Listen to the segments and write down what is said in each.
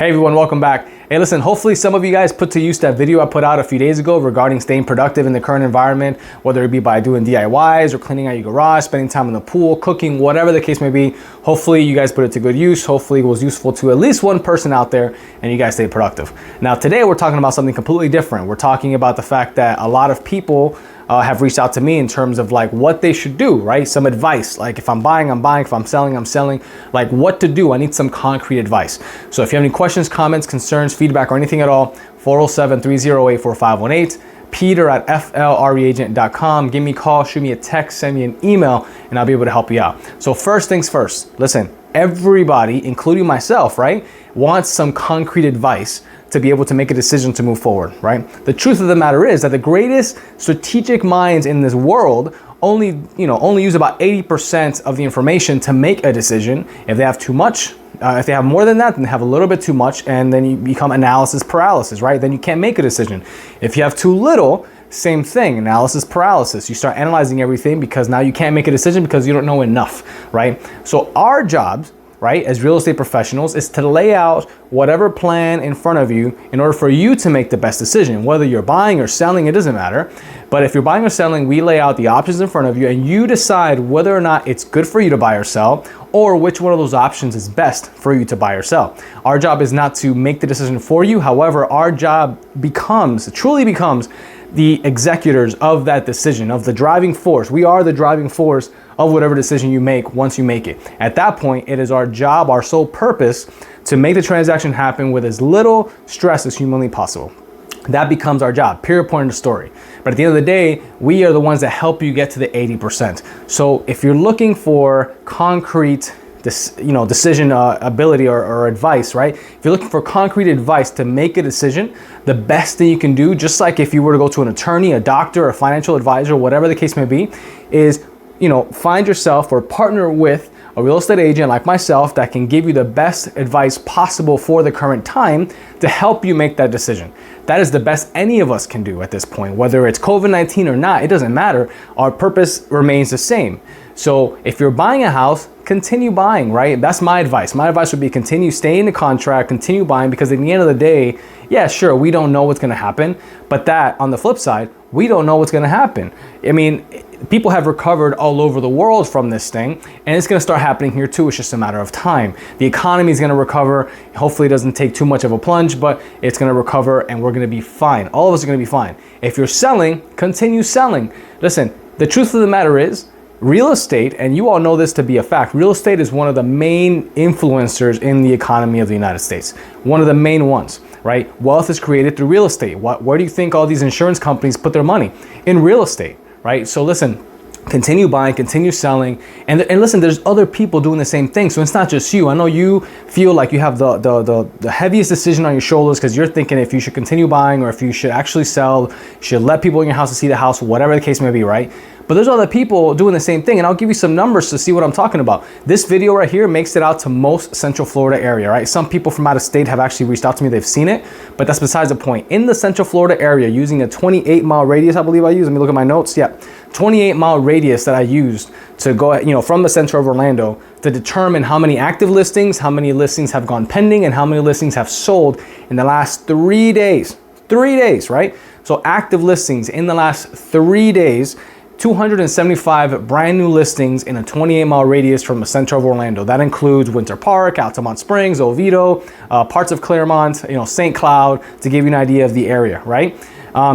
Hey everyone, welcome back. Hey listen, hopefully some of you guys put to use that video I put out a few days ago regarding staying productive in the current environment, whether it be by doing DIYs or cleaning out your garage, spending time in the pool, cooking, whatever the case may be. Hopefully you guys put it to good use. Hopefully it was useful to at least one person out there and you guys stayed productive. Now today we're talking about something completely different. We're talking about the fact that a lot of people have reached out to me in terms of like what they should do, right? Some advice, like if I'm buying, I'm buying, if I'm selling, I'm selling, like what to do. I need some concrete advice. So if you have any questions, comments, concerns, feedback, or anything at all, 407-308-4518, peter@flreagent.com. Give me a call, shoot me a text, send me an email, and I'll be able to help you out. So first things first, listen, everybody, including myself, right, wants some concrete advice to be able to make a decision to move forward, right? The truth of the matter is that the greatest strategic minds in this world only use about 80% of the information to make a decision. If they have too much, if they have more than that, then they have a little bit too much, and then you become analysis paralysis, right? Then you can't make a decision. If you have too little, same thing, analysis paralysis. You start analyzing everything because now you can't make a decision because you don't know enough, right? So our jobs, right, as real estate professionals, is to lay out whatever plan in front of you in order for you to make the best decision. Whether you're buying or selling, it doesn't matter. But if you're buying or selling, we lay out the options in front of you and you decide whether or not it's good for you to buy or sell, or which one of those options is best for you to buy or sell. Our job is not to make the decision for you. However, our job truly becomes the executors of that decision, of the driving force. We are the driving force of whatever decision you make once you make it. At that point, it is our job, our sole purpose, to make the transaction happen with as little stress as humanly possible. That becomes our job, period, point in the story. But at the end of the day, we are the ones that help you get to the 80%. So if you're looking for concrete decision ability or advice, right? If you're looking for concrete advice to make a decision, the best thing you can do, just like if you were to go to an attorney, a doctor, a financial advisor, whatever the case may be, is find yourself or partner with a real estate agent like myself that can give you the best advice possible for the current time to help you make that decision. That is the best any of us can do at this point. Whether it's COVID-19 or not, it doesn't matter. Our purpose remains the same. So if you're buying a house, continue buying, right? That's my advice. My advice would be continue staying in the contract, continue buying, because at the end of the day, yeah, sure, we don't know what's going to happen. But that, on the flip side, we don't know what's going to happen. I mean, people have recovered all over the world from this thing, and it's going to start happening here too. It's just a matter of time. The economy is going to recover. Hopefully it doesn't take too much of a plunge, but it's going to recover and we're going to be fine. All of us are going to be fine. If you're selling, continue selling. Listen, the truth of the matter is, real estate, and you all know this to be a fact, real estate is one of the main influencers in the economy of the United States. One of the main ones, right? Wealth is created through real estate. Where do you think all these insurance companies put their money? In real estate, right? So listen, continue buying, continue selling, and listen, there's other people doing the same thing. So it's not just you. I know you feel like you have the heaviest decision on your shoulders because you're thinking if you should continue buying or if you should actually sell, you should let people in your house to see the house, whatever the case may be, right? But there's other people doing the same thing, and I'll give you some numbers to see what I'm talking about. This video right here makes it out to most Central Florida area, right? Some people from out of state have actually reached out to me, they've seen it, but that's besides the point. In the Central Florida area, using a 28-mile radius, I believe I used, let me look at my notes, yeah, 28-mile radius that I used to go, from the center of Orlando to determine how many active listings, how many listings have gone pending, and how many listings have sold in the last 3 days. 3 days, right? So active listings in the last 3 days, 275 brand new listings in a 28-mile radius from the center of Orlando. That includes Winter Park, Altamont Springs, Oviedo, parts of Claremont, St. Cloud, to give you an idea of the area, right?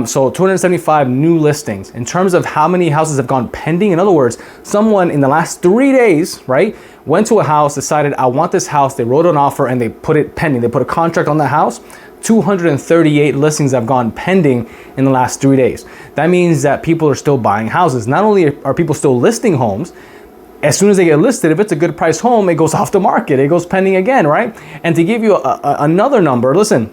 So 275 new listings. In terms of how many houses have gone pending, in other words, someone in the last 3 days, right, went to a house, decided, I want this house, they wrote an offer and they put it pending. They put a contract on the house. 238 listings have gone pending in the last 3 days. That means that people are still buying houses. Not only are people still listing homes, as soon as they get listed, if it's a good price home, it goes off the market. It goes pending again, right? And to give you another number, listen,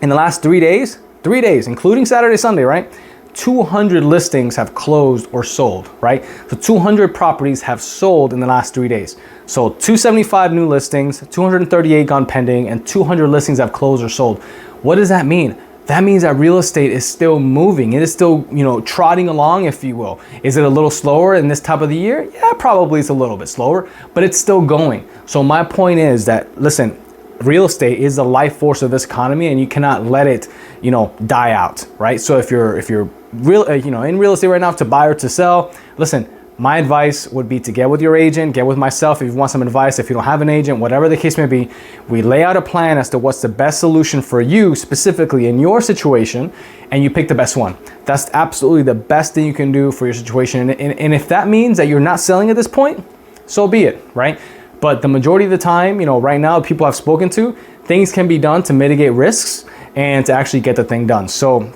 in the last 3 days, including Saturday, Sunday, right? 200 listings have closed or sold, right? So 200 properties have sold in the last 3 days. So 275 new listings, 238 gone pending, and 200 listings have closed or sold. What does that mean? That means that real estate is still moving. It is still, trotting along, if you will. Is it a little slower in this time of the year? Yeah, probably it's a little bit slower, but it's still going. So my point is that, listen, real estate is the life force of this economy, and you cannot let it, die out, right? So if you're real, in real estate right now, to buy or to sell, listen, my advice would be to get with your agent, get with myself if you want some advice. If you don't have an agent, whatever the case may be, we lay out a plan as to what's the best solution for you specifically in your situation, and you pick the best one. That's absolutely the best thing you can do for your situation. And if that means that you're not selling at this point, so be it, right? But the majority of the time, right now, people I've spoken to, things can be done to mitigate risks and to actually get the thing done. So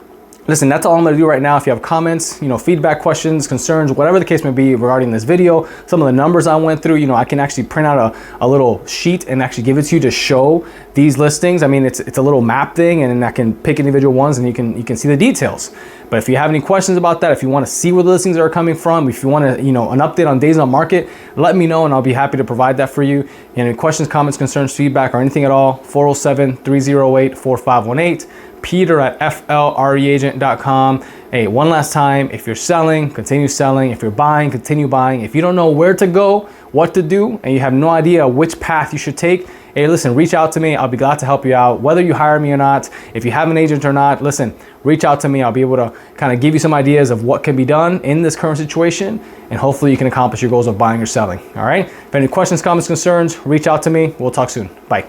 listen, that's all I'm gonna do right now. If you have comments, feedback, questions, concerns, whatever the case may be regarding this video, some of the numbers I went through, I can actually print out a little sheet and actually give it to you to show these listings. I mean, it's a little map thing, and then I can pick individual ones and you can see the details. But if you have any questions about that, if you want to see where the listings are coming from, if you want to, an update on days on market, let me know and I'll be happy to provide that for you. Any questions, comments, concerns, feedback, or anything at all, 407-308-4518. peter@flreagent.com. Hey, one last time, if you're selling, continue selling. If you're buying, continue buying. If you don't know where to go, what to do, and you have no idea which path you should take, hey, listen, reach out to me. I'll be glad to help you out, whether you hire me or not. If you have an agent or not, listen, reach out to me. I'll be able to kind of give you some ideas of what can be done in this current situation, and hopefully you can accomplish your goals of buying or selling. All right? If any questions, comments, concerns, reach out to me. We'll talk soon. Bye.